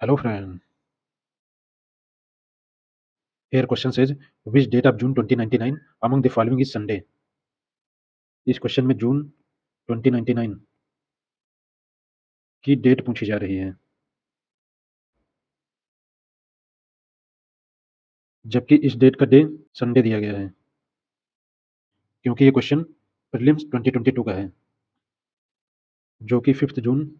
Hello friend. Here question says which date of June 2099 among the following is Sunday? इस question में जून 2099 की date पूछी जा रही है, जबकि इस डेट का डे संडे दिया गया है, क्योंकि ये क्वेश्चन प्रीलिम्स 2022 का है, जो कि 5 जून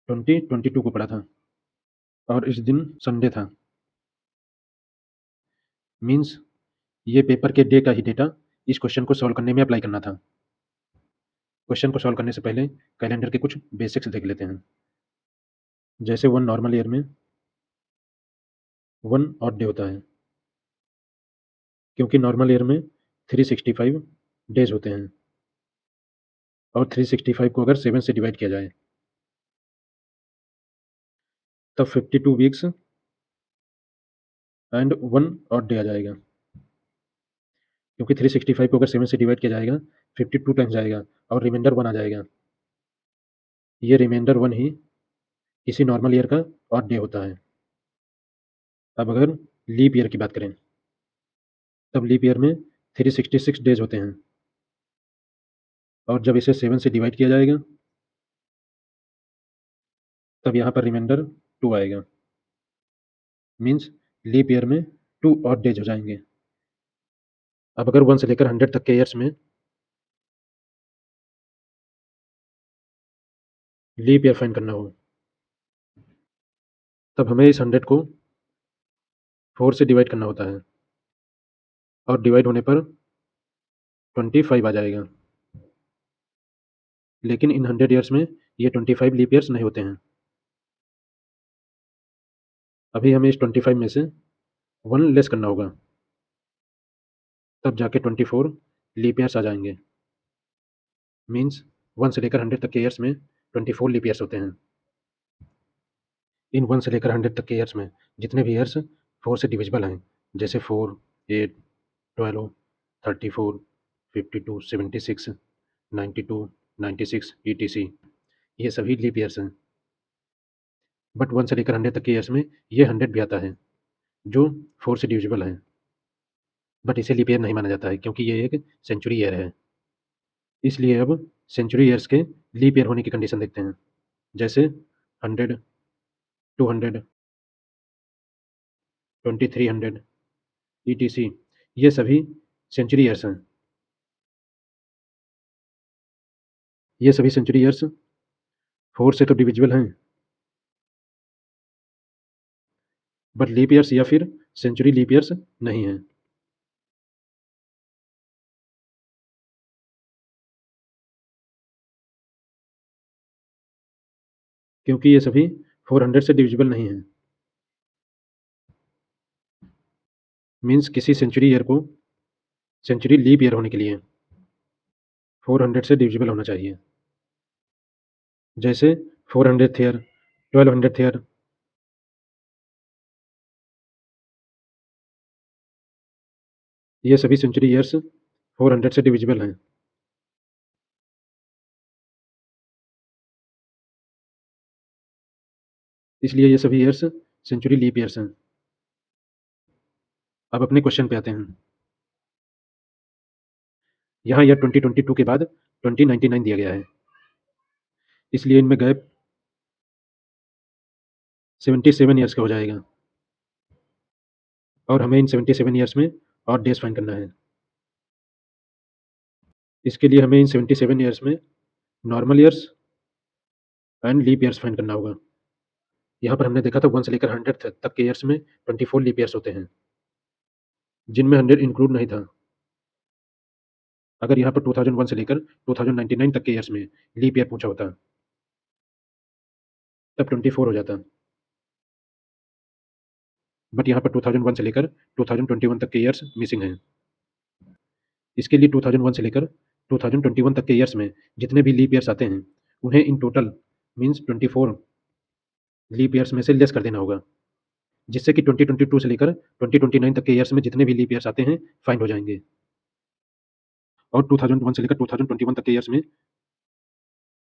2022 को पड़ा था और इस दिन संडे था। मीन्स ये पेपर के डे का ही डेटा इस क्वेश्चन को सॉल्व करने में अप्लाई करना था। क्वेश्चन को सॉल्व करने से पहले कैलेंडर के कुछ बेसिक्स देख लेते हैं। जैसे वन नॉर्मल ईयर में वन ऑड डे होता है, क्योंकि नॉर्मल ईयर में 365 डेज होते हैं और 365 को अगर 7 से डिवाइड किया जाए तब 52 weeks and one odd day आ जाएगा, क्योंकि 365 को अगर 7 से डिवाइड किया जाएगा 52 टाइम्स जाएगा और रिमाइंडर 1 आ जाएगा। ये रिमाइंडर 1 ही किसी नॉर्मल ईयर का ऑड डे होता है। अब अगर लीप ईयर की बात करें तब लीप ईयर में 366 डेज होते हैं और जब इसे 7 से डिवाइड किया जाएगा तब यहाँ पर रिमाइंडर 2 आएगा। मीन्स लीप ईयर में 2 ऑड डेज हो जाएंगे। अब अगर 1 से लेकर 100 तक के ईयर्स में लीप ईयर फाइंड करना हो तब हमें इस 100 को 4 से डिवाइड करना होता है और डिवाइड होने पर 25 आ जाएगा। लेकिन इन 100 ईयर्स में ये 25 लीप ईयर्स नहीं होते हैं। अभी हमें इस 25 में से 1 लेस करना होगा, तब जाके 24 लीप ईयर्स आ जाएंगे। मीन्स 1 से लेकर 100 तक के ईयर्स में 24 लीप ईयर्स होते हैं। इन 1 से लेकर 100 तक के ईयर्स में जितने भी ईयर्स 4 से डिविजिबल हैं, जैसे 4, 8, 12, 34, 52, 76, 92, 96 ETC, ये सभी लीप ईयर्स हैं। बट 1 से लेकर 100 तक के ईयर्स में ये 100 भी आता है, जो 4 से डिविजिबल है, बट इसे लीप ईयर नहीं माना जाता है क्योंकि ये एक सेंचुरी ईयर है। इसलिए अब सेंचुरी ईयर्स के लीप ईयर होने की कंडीशन देखते हैं, जैसे 100, 200, 2300 ETC, ये सभी सेंचुरी ईयर्स हैं। ये सभी सेंचुरी ईयर्स 4 से तो डिविजिबल हैं, बट लीप ईयर्स या फिर सेंचुरी लीप ईयर्स नहीं हैं। क्योंकि ये सभी 400 से डिविजिबल नहीं हैं। मीन्स किसी सेंचुरी ईयर को सेंचुरी लीप ईयर होने के लिए 400 से डिविजिबल होना चाहिए। जैसे 400th ईयर, 1200th ईयर, ये सभी सेंचुरी ईयर्स 400 से डिविजिबल हैं। इसलिए ये सभी ईयर्स सेंचुरी लीप ईयर्स हैं। अब अपने क्वेश्चन पे आते हैं। यहाँ ईयर 2022 के बाद 2099 दिया गया है, इसलिए इनमें गैप 77 ईयर्स का हो जाएगा और हमें इन 77 ईयर्स में और डेज फाइंड करना है। इसके लिए हमें इन 77 ईयर्स में normal years and leap years find करना होगा। यहाँ पर हमने देखा था 1 से लेकर 100 तक के ईयर्स में 24 लीप ईयर्स होते हैं, जिनमें 100 इंक्लूड नहीं था। अगर यहाँ पर 2001 से लेकर 2099 तक के ईयर्स में लीप ईयर पूछा होता तब 24 हो जाता। बट यहाँ पर 2001 से लेकर 2021 तक के ईयर्स मिसिंग हैं। इसके लिए 2001 से लेकर 2021 तक के ईयर्स में जितने भी लीप ईयर्स आते हैं उन्हें इन टोटल मीन्स 24 लीप ईयर्स में से लेस कर देना होगा, जिससे कि 2022 से लेकर 2029 तक के ईयर्स में जितने भी लीप ईयर्स आते हैं फाइंड हो जाएंगे। और 2001 से लेकर 2021 तक के ईयर्स में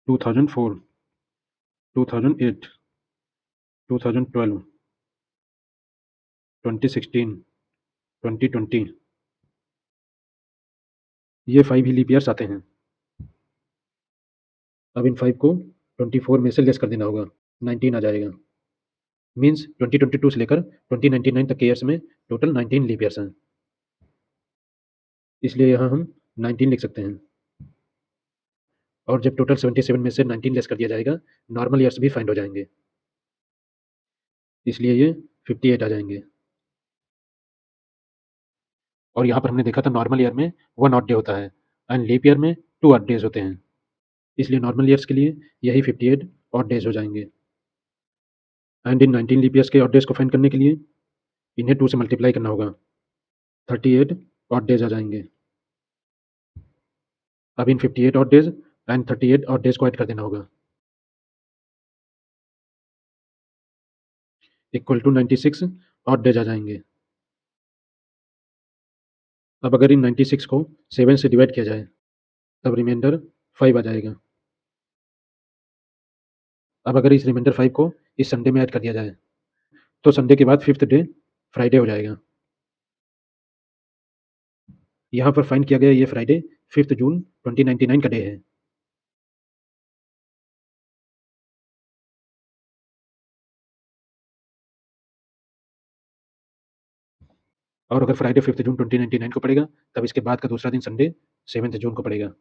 2004 2008, 2012, 2016, 2020 ये 5 ही लीप ईयर्स आते हैं। अब इन 5 को 24 में से लेस कर देना होगा, 19 आ जाएगा। मीन्स 2022 से लेकर 2099 तक के ईयर्स में टोटल 19 लीप ईयर्स हैं। इसलिए यहाँ हम 19 लिख सकते हैं। और जब टोटल 77 में से 19 लेस कर दिया जाएगा, नॉर्मल ईयर्स भी फाइंड हो जाएंगे। इसलिए ये 58 आ जाएंगे। और यहाँ पर हमने देखा था नॉर्मल ईयर में 1 ऑड डे होता है एंड लीप ईयर में 2 ऑड डेज होते हैं। इसलिए नॉर्मल ईयर्स के लिए यही 58 ऑड डेज हो जाएंगे। एंड इन 19 लीप ईयर्स के ऑड डेज को फाइंड करने के लिए इन्हें 2 से मल्टीप्लाई करना होगा, 38 ऑड डेज आ जाएंगे। अब इन 58 odd days and 38 odd days को ऐड कर देना होगा, इक्वल टू 96 ऑड डेज आ जाएंगे। अब अगर इन 96 को 7 से डिवाइड किया जाए तब रिमाइंडर 5 आ जाएगा। अब अगर इस रिमाइंडर 5 को इस संडे में ऐड कर दिया जाए तो संडे के बाद 5th डे फ्राइडे हो जाएगा। यहाँ पर फाइंड किया गया ये फ्राइडे 5 जून 2099 का डे है। और अगर फ्राइडे 5 जून 2099 को पड़ेगा तब इसके बाद का दूसरा दिन संडे 7 जून को पड़ेगा।